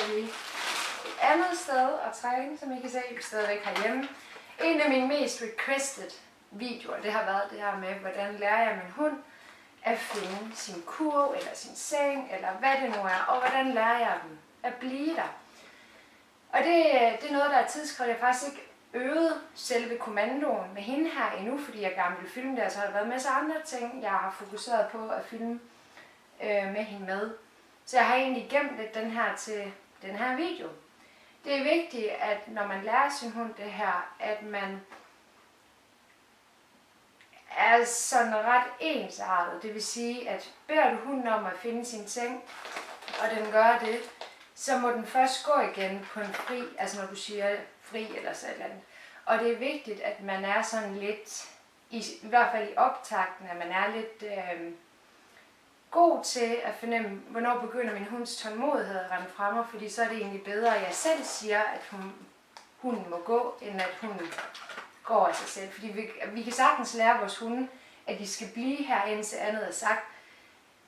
vi et andet sted at træne, som I kan se stadigvæk herhjemme. En af mine mest requested videoer, det har været det her med, hvordan lærer jeg min hund at finde sin kurv, eller sin seng, eller hvad det nu er, og hvordan lærer jeg dem at blive der. Og det er noget, der er tidskrævende. Jeg har faktisk ikke øvet selve kommandoen med hende her endnu, fordi jeg gerne vil filme det, og så har der været en masse andre ting, jeg har fokuseret på at filme med hende med. Så jeg har egentlig gemt lidt den her til den her video. Det er vigtigt, at når man lærer sin hund det her, at man er sådan ret ensartet. Det vil sige, at beder du hunden om at finde sin ting, og den gør det, så må den først gå igen på en fri, altså når du siger fri eller sådan noget. Og det er vigtigt, at man er sådan lidt, i hvert fald i optakten, at man er lidt god til at fornemme, hvornår begynder min hunds tålmodighed at rende frem mig, fordi så er det egentlig bedre, at jeg selv siger, at hunden må gå, end at hunden går af sig selv. Fordi vi kan sagtens lære vores hunde, at de skal blive her, indtil andet er sagt.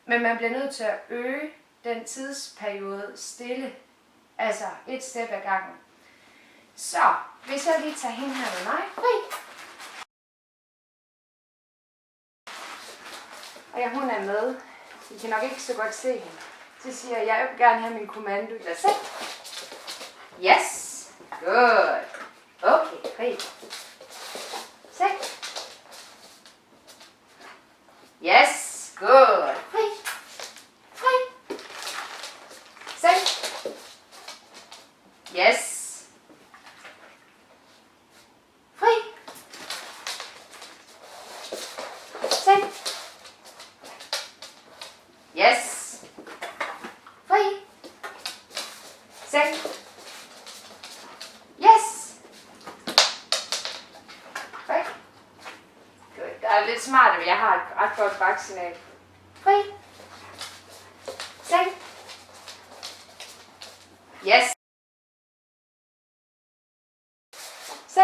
Men man bliver nødt til at øge den tidsperiode stille, altså et step ad gangen. Så, hvis jeg lige tager hende her med mig, fri. Og hun er med. I kan nok ikke så godt se hende. Så siger jeg, jeg vil gerne have min kommando. Lad os se. Yes. Good. Okay, fri. Se. Yes. Good. Fri. Fri. Se. Yes. Fri. Se. Yes. Fri. Se. Yes. Fri. Good. Der er lidt smart, men jeg har et ret godt baksignal. Fri. Se. Yes. Se.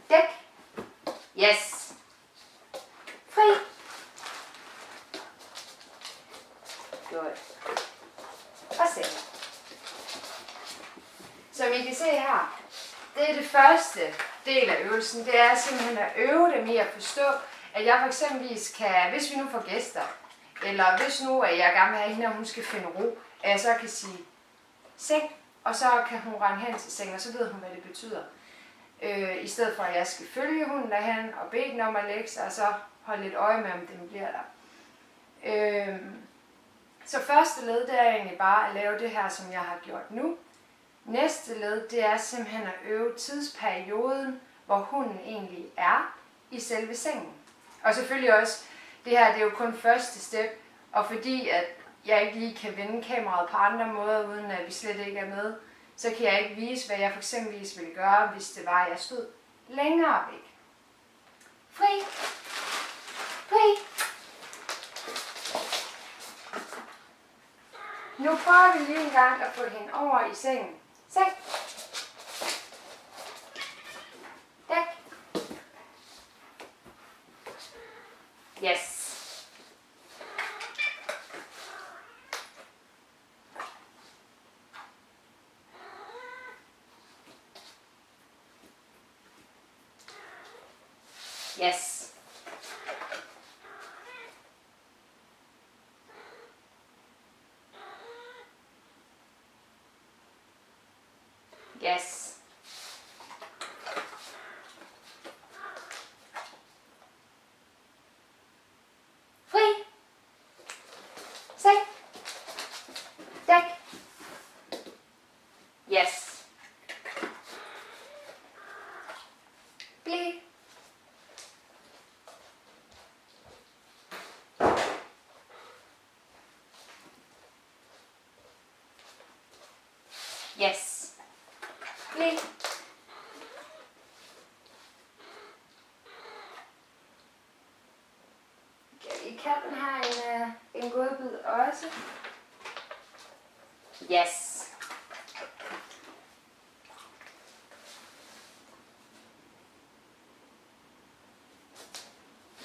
Dæk. Yes. Fri. Godt. Og se. Som I kan se her, det er det første del af øvelsen. Det er simpelthen at øve dem i at forstå, at jeg for eksempelvis kan, hvis vi nu får gæster, eller hvis nu at jeg gerne vil have hende, og hun skal finde ro, at jeg så kan sige seng, og så kan hun rende hen til sengen, og så ved hun, hvad det betyder. I stedet for, at jeg skal følge hunden derhen og bede den om at lægge sig, og så holde lidt øje med, om den bliver der. Så første led, det er egentlig bare at lave det her, som jeg har gjort nu. Næste led, det er simpelthen at øve tidsperioden, hvor hunden egentlig er i selve sengen. Og selvfølgelig også, det her det er jo kun første step, og fordi at jeg ikke lige kan vende kameraet på andre måder, uden at vi slet ikke er med, så kan jeg ikke vise, hvad jeg for eksempelvis ville gøre, hvis det var, at jeg stod længere væk. Fri. Fri. Nu prøver vi lige en gang at få hende over i sengen. Se. Dæk. Yes. Yes. Yes. Fri. Se. Dæk. Yes. Bliv. Yes. Bliv. Katten har en godbid også. Yes.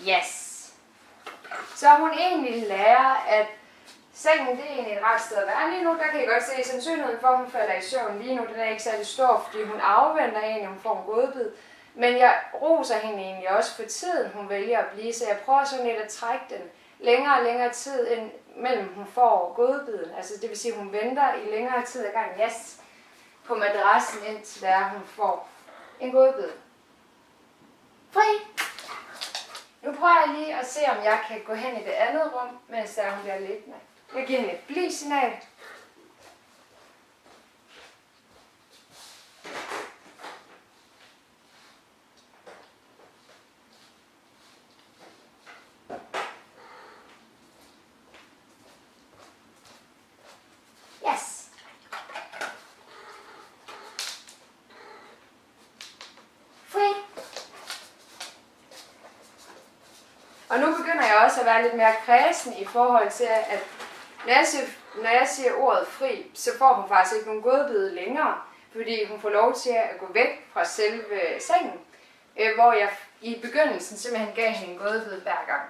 Yes. Så hun egentlig lærer at Sengen, det er egentlig et ret sted at være lige nu. Der kan I godt se, at sandsynligheden for, at hun falder i søvn lige nu, den er ikke særlig stor, fordi hun afventer egentlig, om hun får en godbid. Men jeg roser hende egentlig også for tiden, hun vælger at blive, så jeg prøver sådan lidt at trække den længere og længere tid, ind mellem hun får godbiden. Altså det vil sige, at hun venter i længere tid ad gangen, yes, på madrassen, indtil der hun får en godbid. Fri! Nu prøver jeg lige at se, om jeg kan gå hen i det andet rum, mens der hun bliver liggende. Jeg giver hende et bliv-signal. Yes. Fri. Og nu begynder jeg også at være lidt mere kredsen i forhold til, at når jeg siger ordet fri, så får hun faktisk ikke nogen godbid længere, fordi hun får lov til at gå væk fra selve sengen, hvor jeg i begyndelsen simpelthen gav hende en godbid hver gang.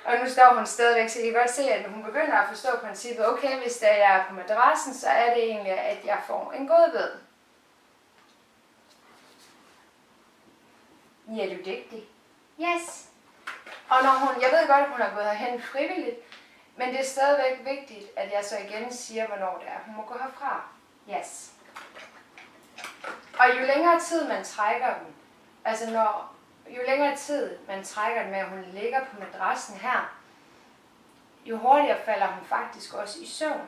Og nu står hun stadigvæk, så I kan godt se, at hun begynder at forstå princippet, okay, hvis jeg er på madrassen, så er det egentlig, at jeg får en godbid. Ja, du er dygtig. Yes. Og når jeg ved godt, at hun har gået herhen frivilligt, men det er stadigvæk vigtigt, at jeg så igen siger, hvornår det er, hun må gå herfra. Yes. Og jo længere tid man trækker dem, altså jo længere tid man trækker den med, at hun ligger på madrassen her, jo hurtigere falder hun faktisk også i søvn.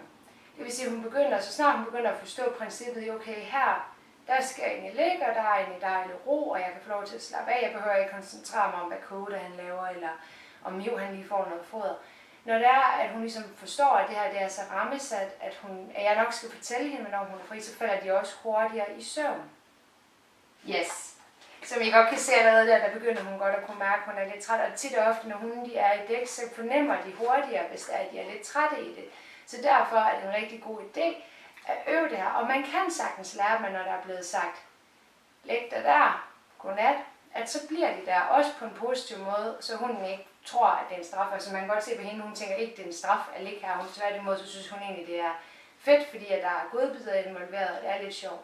Det vil sige, at så snart hun begynder at forstå princippet, okay, her, der skal jeg egentlig ligge, og der er egentlig dejlig ro, og jeg kan få lov til at slappe af. Jeg behøver ikke koncentrere mig om, hvad Koda han laver, eller om Miv han lige får noget foder. Når det er, at hun ligesom forstår, at det her det er så rammesat, at jeg nok skal fortælle hende, når hun er fri, så falder de også hurtigere i søvn. Yes. Som I godt kan se allerede der begynder hun godt at kunne mærke, at hun er lidt træt. Og tit og ofte, når hunde de er i dæk, så fornemmer de hurtigere, hvis de er lidt trætte i det. Så derfor er det en rigtig god idé at øve det her. Og man kan sagtens lære dem, når der er blevet sagt, læg dig der, godnat, at så bliver de der, også på en positiv måde, så hunden ikke tror, at det er en straf. Altså man kan godt se på hende, hun tænker ikke, det er en straf at ligge her. Hun tværtimod, så synes hun egentlig, det er fedt, fordi at der er godbidder involveret, og det er lidt sjovt.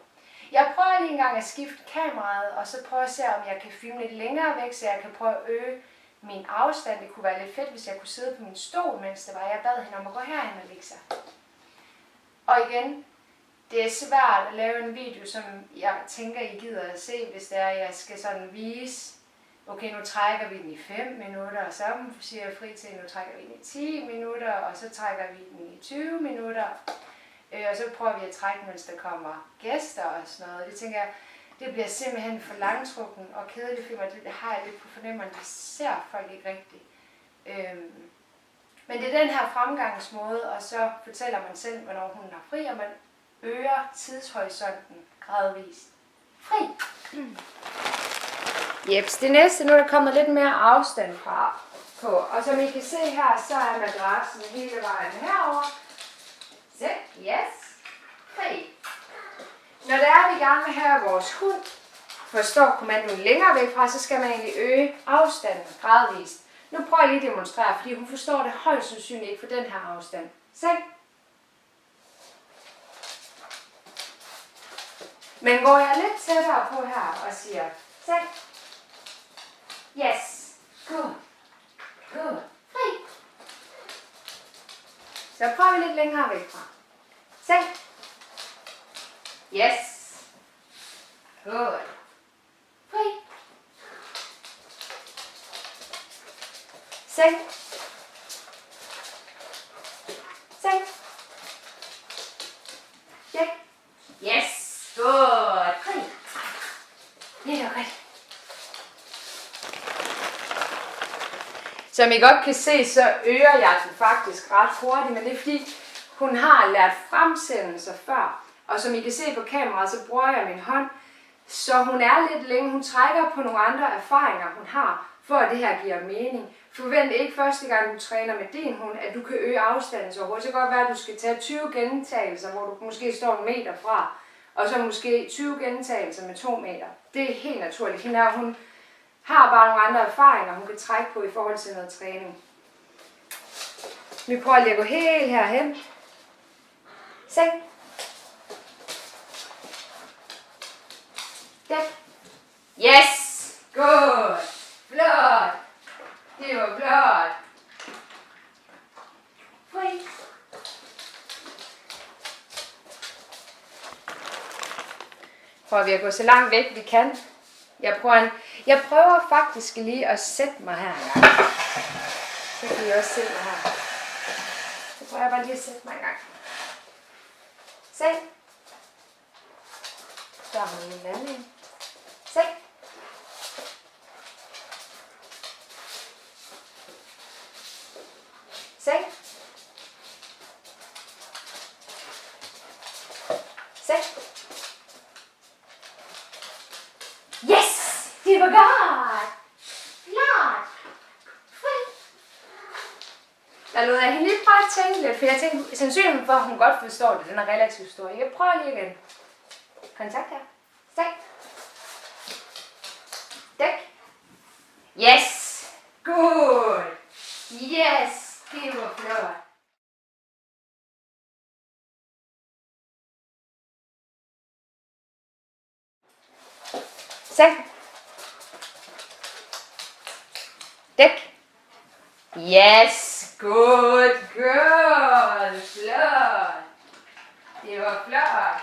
Jeg prøver lige en gang at skifte kameraet, og så prøve at se, om jeg kan filme lidt længere væk, så jeg kan prøve at øge min afstand. Det kunne være lidt fedt, hvis jeg kunne sidde på min stol, mens det var. Jeg bad hende om at gå herhen og ligge sig. Og igen, det er svært at lave en video, som jeg tænker, I gider at se, hvis det er, jeg skal sådan vise, okay, nu trækker vi den i 5 minutter, og så siger jeg fri til, nu trækker vi den i 10 minutter, og så trækker vi den i 20 minutter. Og så prøver vi at trække, mens der kommer gæster og sådan noget. Det tænker jeg, det bliver simpelthen for langtrukken og kedeligt film, og det har jeg lidt på fornemmelsen, det ser folk ikke rigtigt. Men det er den her fremgangsmåde, og så fortæller man selv, hvornår hun er fri, og man øger tidshorisonten gradvist. Fri! Jeps, det næste, nu er der kommet lidt mere afstand fra på. Og som I kan se her, så er madrassen hele vejen herover. Så, yes. Fri. Når det er, vi gerne vil have vores hund forstår kommandoen længere væk fra, så skal man egentlig øge afstanden gradvist. Nu prøver jeg lige at demonstrere, fordi hun forstår det højst sandsynligt ikke for den her afstand. Se. Men går jeg lidt tættere på her og siger, se. Yes. Good. Good. Fri. Så prøver vi lidt længere væk fra. Se. Yes. Good. Fri. Se. Se. Check. Yes. Good. Fri. Det er godt. Som I godt kan se, så øger jeg den faktisk ret hurtigt, men det er fordi, hun har lært fremsendelser før. Og som I kan se på kameraet, så bruger jeg min hånd, så hun er lidt længe. Hun trækker på nogle andre erfaringer, hun har, for at det her giver mening. Forvent ikke første gang, du træner med din hund, at du kan øge afstanden så hurtigt. Så kan godt være, at du skal tage 20 gentagelser, hvor du måske står 1 meter fra, og så måske 20 gentagelser med 2 meter. Det er helt naturligt. Hun har bare nogle andre erfaringer, hun kan trække på i forhold til noget træning. Vi prøver lige at gå helt herhen. Seng. Dæk. Yes! Godt! Flot! Det var flot! Fri! Prøver vi at gå så langt væk vi kan. Jeg prøver faktisk lige at sætte mig her en gang. Så kan I også se mig her. Så prøver jeg bare lige at sætte mig en gang. Se. Der er min landing. Se. Se. Se. Yes! Det var godt! Flot! Fri! Jeg lod hende lige prøve at tænke lidt, for jeg tænkte sandsynligvis for, at hun godt forstår det. Den er relativt stor. Jeg prøver lige igen. Kontakt her. Stik. Dæk. Yes! Good! Yes! Det var flot! Stik. Dæk. Yes! Good girl! Flot! Det var flot!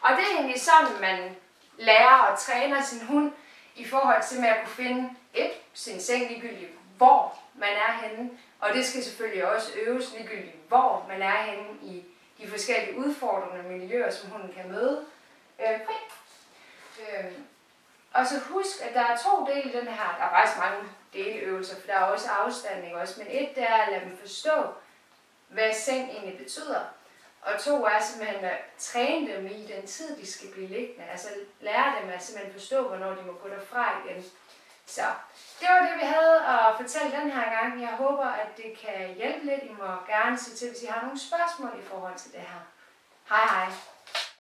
Og det er egentlig sådan, man lærer og træner sin hund i forhold til med at kunne finde sin seng ligegyldigt, hvor man er henne. Og det skal selvfølgelig også øves ligegyldigt, hvor man er henne i de forskellige udfordrende miljøer, som hunden kan møde. Og så husk, at der er 2 dele i den her. Der er faktisk mange deleøvelser, for der er også afstanding også. Men 1, det er at lade dem forstå, hvad seng egentlig betyder. Og 2 er simpelthen at træne dem i den tid, de skal blive liggende. Altså lære dem at simpelthen forstå, hvornår de må gå derfra igen. Så det var det, vi havde at fortælle den her gang. Jeg håber, at det kan hjælpe lidt. I må gerne sige til, hvis I har nogle spørgsmål i forhold til det her. Hej hej.